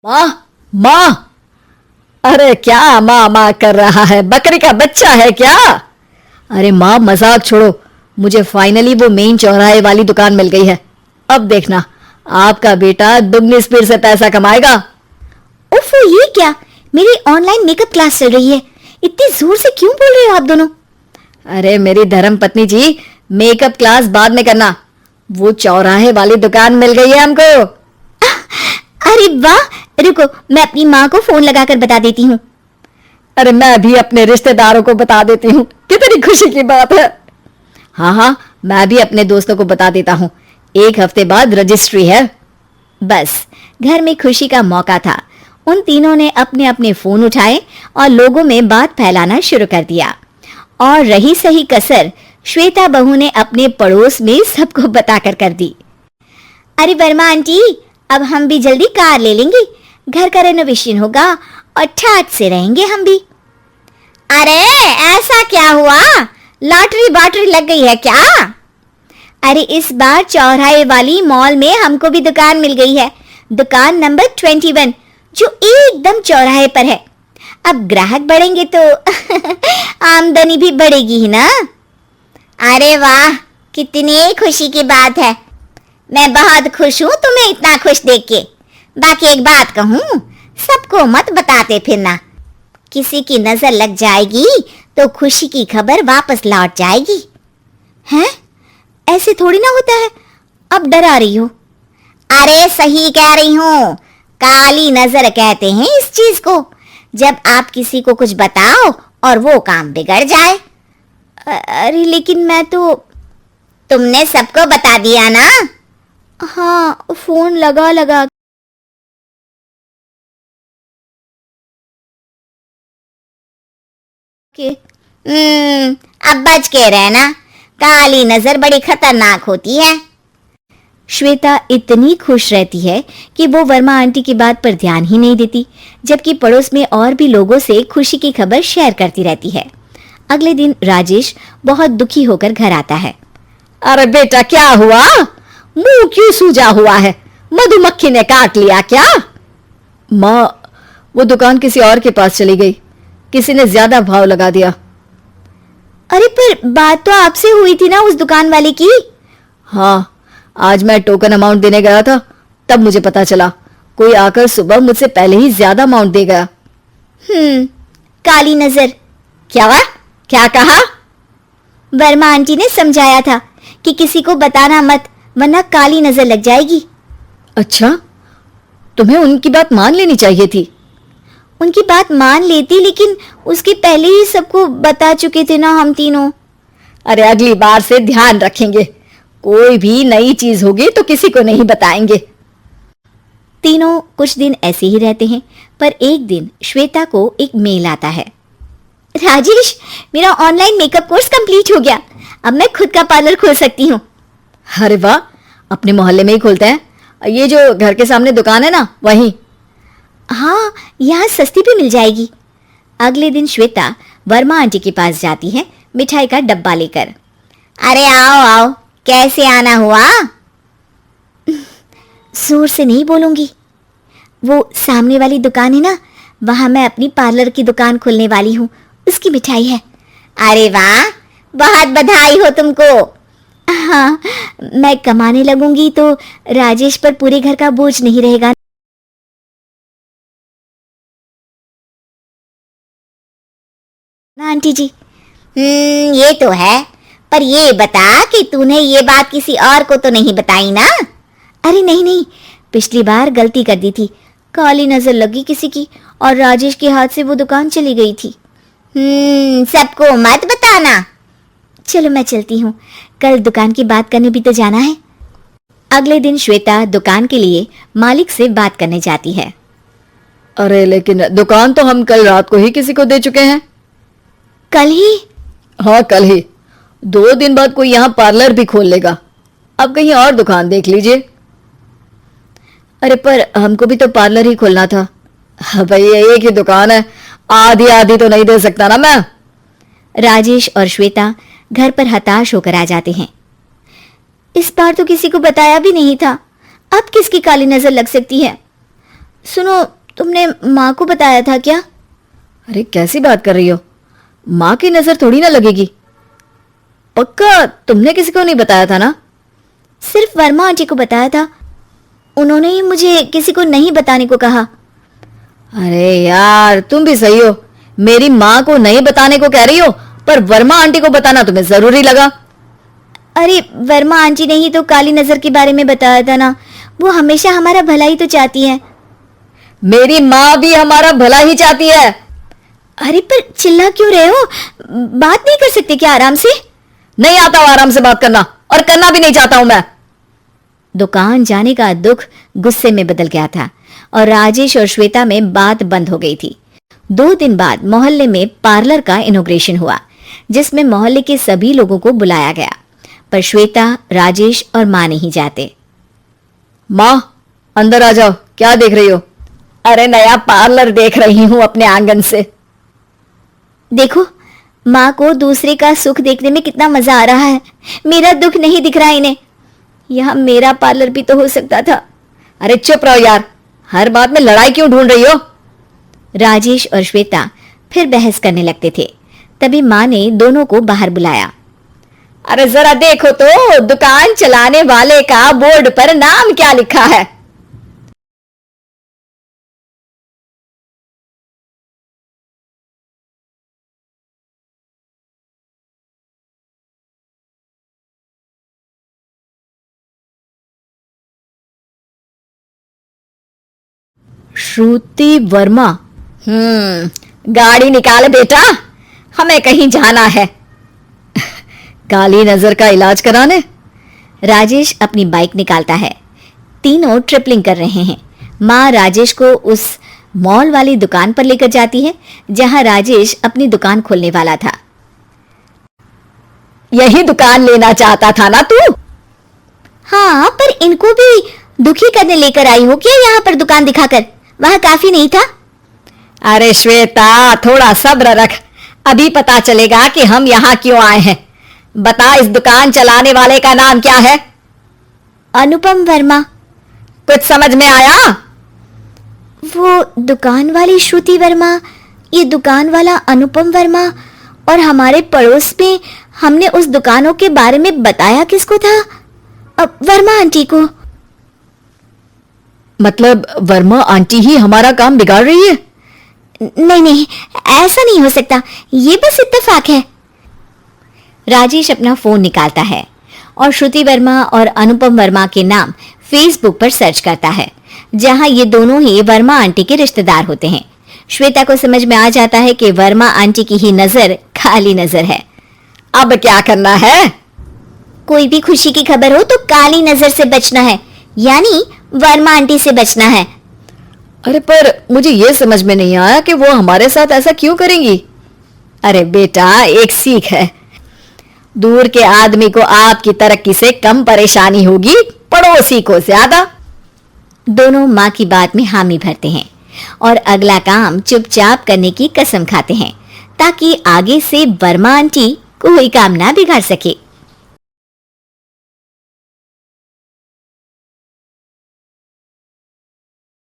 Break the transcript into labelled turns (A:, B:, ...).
A: माँ माँ, अरे क्या माँ माँ कर रहा है? बकरी का बच्चा है क्या? अरे माँ मजाक छोड़ो, मुझे फाइनली वो मेन चौराहे वाली दुकान मिल गई है। अब देखना आपका बेटा दुगनी स्पीड से पैसा कमाएगा।
B: ओफो, ये क्या? मेरी ऑनलाइन मेकअप क्लास चल रही है। इतनी जोर से क्यों बोल रहे हो आप दोनों?
A: अरे मेरी धर्म पत्नी जी, मेकअप क्लास बाद में करना, वो चौराहे वाली दुकान मिल गई है हमको।
B: अरे वाह, रुको मैं अपनी माँ को फोन लगाकर बता देती हूँ।
A: अरे मैं भी अपने रिश्तेदारों को बता देती हूँ, कितनी खुशी की बात है। हाँ हाँ, मैं भी अपने दोस्तों को बता देता हूँ, 1 हफ्ते बाद रजिस्ट्री है।
B: बस घर में खुशी का मौका था। उन तीनों ने अपने अपने फोन उठाए और लोगों में बात फैलाना शुरू कर दिया। और रही सही कसर श्वेता बहू ने अपने पड़ोस में सबको बताकर कर दी। अरे वर्मा आंटी, अब हम भी जल्दी कार ले लेंगे, घर का रेनोवेशन होगा और ठाट से रहेंगे हम भी। अरे ऐसा क्या हुआ? लॉटरी बाटरी लग गई है क्या? अरे इस बार चौराहे वाली मॉल में हमको भी दुकान मिल गई है, दुकान नंबर 21, जो एकदम चौराहे पर है। अब ग्राहक बढ़ेंगे तो आमदनी भी बढ़ेगी ही ना। अरे वाह, कितनी खुशी की बात है। मैं बहुत खुश हूँ तुम्हें इतना खुश देख के। बाकी एक बात कहूँ, सबको मत बताते फिरना, किसी की नजर लग जाएगी तो खुशी की खबर वापस लौट जाएगी। हैं? ऐसे थोड़ी ना होता है, अब डरा रही हो। अरे सही कह रही हूँ, काली नजर कहते हैं इस चीज को, जब आप किसी को कुछ बताओ और वो काम बिगड़ जाए। अरे लेकिन मैं तो... तुमने सबको बता दिया ना? हाँ, फोन लगा लगा के। अब बच के रहना, काली नजर बड़ी खतरनाक होती है। श्वेता इतनी खुश रहती है कि वो वर्मा आंटी की बात पर ध्यान ही नहीं देती, जबकि पड़ोस में और भी लोगों से खुशी की खबर शेयर करती रहती है। अगले दिन राजेश बहुत दुखी होकर घर आता है।
A: अरे बेटा क्या हुआ? मुंह क्यों सूजा हुआ है? मधुमक्खी ने काट लिया क्या? माँ, वो दुकान किसी और के पास चली गई, किसी ने ज्यादा भाव लगा दिया।
B: अरे पर बात तो आपसे हुई थी ना उस दुकान वाले की।
A: हाँ, आज मैं टोकन अमाउंट देने गया था, तब मुझे पता चला कोई आकर सुबह मुझसे पहले ही ज्यादा अमाउंट दे गया।
B: काली नजर।
A: क्या कहा?
B: वर्मा आंटी ने समझाया था कि किसी को बताना मत, वरना काली नजर लग जाएगी।
A: अच्छा, तुम्हें उनकी बात मान लेनी चाहिए थी।
B: उनकी बात मान लेती, लेकिन उसके पहले ही सबको बता चुके थे ना हम तीनों।
A: अरे अगली बार से ध्यान रखेंगे, कोई भी नई चीज होगी तो किसी को नहीं बताएंगे।
B: तीनों कुछ दिन ऐसे ही रहते हैं, पर एक दिन श्वेता को एक मेल आता है। राजेश, मेरा ऑनलाइन मेकअप कोर्स कंप्लीट हो गया, अब मैं खुद का पार्लर खोल सकती हूँ।
A: अरे वाह, अपने मोहल्ले में ही खोलते हैं? ये जो घर के सामने दुकान है ना, वहीं?
B: हाँ, यहाँ सस्ती भी मिल जाएगी। अगले दिन श्वेता वर्मा आंटी के पास जाती है मिठाई का डब्बा लेकर। अरे आओ आओ, कैसे आना हुआ? जोर से नहीं बोलूंगी, वो सामने वाली दुकान है ना, वहां मैं अपनी पार्लर की दुकान खोलने वाली हूँ, उसकी मिठाई है। अरे वाह, बहुत बधाई हो तुमको। हाँ, मैं कमाने लगूंगी तो राजेश पर पूरे घर का बोझ नहीं रहेगा ना आंटी जी। ये तो है, पर ये बता कि तूने ये बात किसी और को तो नहीं बताई ना? अरे नहीं नहीं, पिछली बार गलती कर दी थी, काली नजर लगी किसी की और राजेश के हाथ से वो दुकान चली गई थी। सबको मत बताना। चलो मैं चलती हूँ, कल दुकान की बात करने भी तो जाना है। अगले दिन श्वेता दुकान के लिए मालिक से बात करने जाती है।
A: अरे लेकिन दुकान तो हम कल रात को ही किसी को दे चुके हैं।
B: कल ही?
A: हाँ कल ही। 2 दिन बाद कोई यहाँ पार्लर भी खोल लेगा, अब कहीं और दुकान देख लीजिए। अरे पर हमको भी तो पार्लर ही खोलना था। भाई एक ही दुकान है, आधी आधी तो नहीं दे सकता ना मैं।
B: राजेश और श्वेता घर पर हताश होकर आ जाते हैं। इस बार तो किसी को बताया भी नहीं था, अब किसकी काली नजर लग सकती है? सुनो, तुमने माँ को बताया था क्या?
A: अरे कैसी बात कर रही हो? माँ की नजर थोड़ी ना लगेगी। पक्का तुमने किसी को नहीं बताया था ना?
B: सिर्फ वर्मा आंटी को बताया था। उन्होंने ही मुझे किसी को नहीं बताने को कहा।
A: अरे यार तुम भी सही हो, मेरी माँ को नहीं बताने को कह रही हो, पर वर्मा आंटी को बताना तुम्हें जरूरी लगा।
B: अरे वर्मा आंटी ने ही तो काली नजर के बारे में बताया था ना। वो हमेशा हमारा भला ही तो चाहती है।
A: मेरी माँ भी हमारा भला ही चाहती है।
B: अरे पर चिल्ला क्यों रहे हो? बात नहीं कर सकते क्या आराम से?
A: नहीं आता हूं आराम से बात करना, और करना भी नहीं चाहता हूं मैं।
B: दुकान जाने का दुख गुस्से में बदल गया था और राजेश और श्वेता में बात बंद हो गई थी। 2 दिन बाद मोहल्ले में पार्लर का इनॉग्रेशन हुआ, जिसमें मोहल्ले के सभी लोगों को बुलाया गया, पर श्वेता, राजेश और माँ नहीं जाते।
A: माँ अंदर आ जाओ, क्या देख रही हो? अरे नया पार्लर देख रही हूं अपने आंगन से।
B: देखो, माँ को दूसरे का सुख देखने में कितना मजा आ रहा है। मेरा दुख नहीं दिख रहा इन्हें। यहाँ मेरा पार्लर भी तो हो सकता था।
A: अरे चुप रहो यार, हर बात में लड़ाई क्यों ढूंढ रही हो?
B: राजेश और श्वेता फिर बहस करने लगते थे। तभी माँ ने दोनों को बाहर बुलाया।
A: अरे जरा देखो तो, दुकान चलाने वाले का बोर्ड पर नाम क्या लिखा है? श्रुति वर्मा। गाड़ी निकाल बेटा, हमें कहीं जाना है। काली नजर का इलाज कराने?
B: राजेश अपनी बाइक निकालता है। तीनों ट्रिपलिंग कर रहे हैं। माँ राजेश को उस मॉल वाली दुकान पर लेकर जाती है जहां राजेश अपनी दुकान खोलने वाला था।
A: यही दुकान लेना चाहता था ना तू?
B: हाँ, पर इनको भी दुखी करने लेकर आई हो क्या यहाँ पर दुकान दिखाकर? वह काफी नहीं था?
A: अरे श्वेता, थोड़ा सब्र रख, अभी पता चलेगा कि हम यहाँ क्यों आए हैं। बता, इस दुकान चलाने वाले का नाम क्या है?
B: अनुपम वर्मा।
A: कुछ समझ में आया?
B: वो दुकान वाली श्रुति वर्मा, ये दुकान वाला अनुपम वर्मा, और हमारे पड़ोस में हमने उस दुकानों के बारे में बताया किसको था? वर्मा आंटी को।
A: मतलब वर्मा आंटी ही हमारा काम बिगाड़ रही है?
B: नहीं नहीं, ऐसा नहीं हो सकता, ये बस इत्तेफाक है। राजेश अपना फोन निकालता है और श्रुति वर्मा और अनुपम वर्मा के नाम फेसबुक पर सर्च करता है, जहां ये दोनों ही वर्मा आंटी के रिश्तेदार होते हैं। श्वेता को समझ में आ जाता है कि वर्मा आंटी की ही नजर काली नजर है।
A: अब क्या करना है?
B: कोई भी खुशी की खबर हो तो काली नजर से बचना है, यानी वर्मा आंटी से बचना है।
A: अरे पर मुझे ये समझ में नहीं आया कि वो हमारे साथ ऐसा क्यों करेंगी। अरे बेटा, एक सीख है, दूर के आदमी को आपकी तरक्की से कम परेशानी होगी, पड़ोसी को ज्यादा।
B: दोनों माँ की बात में हामी भरते हैं और अगला काम चुपचाप करने की कसम खाते हैं, ताकि आगे से वर्मा आंटी कोई काम ना बिगाड़ सके।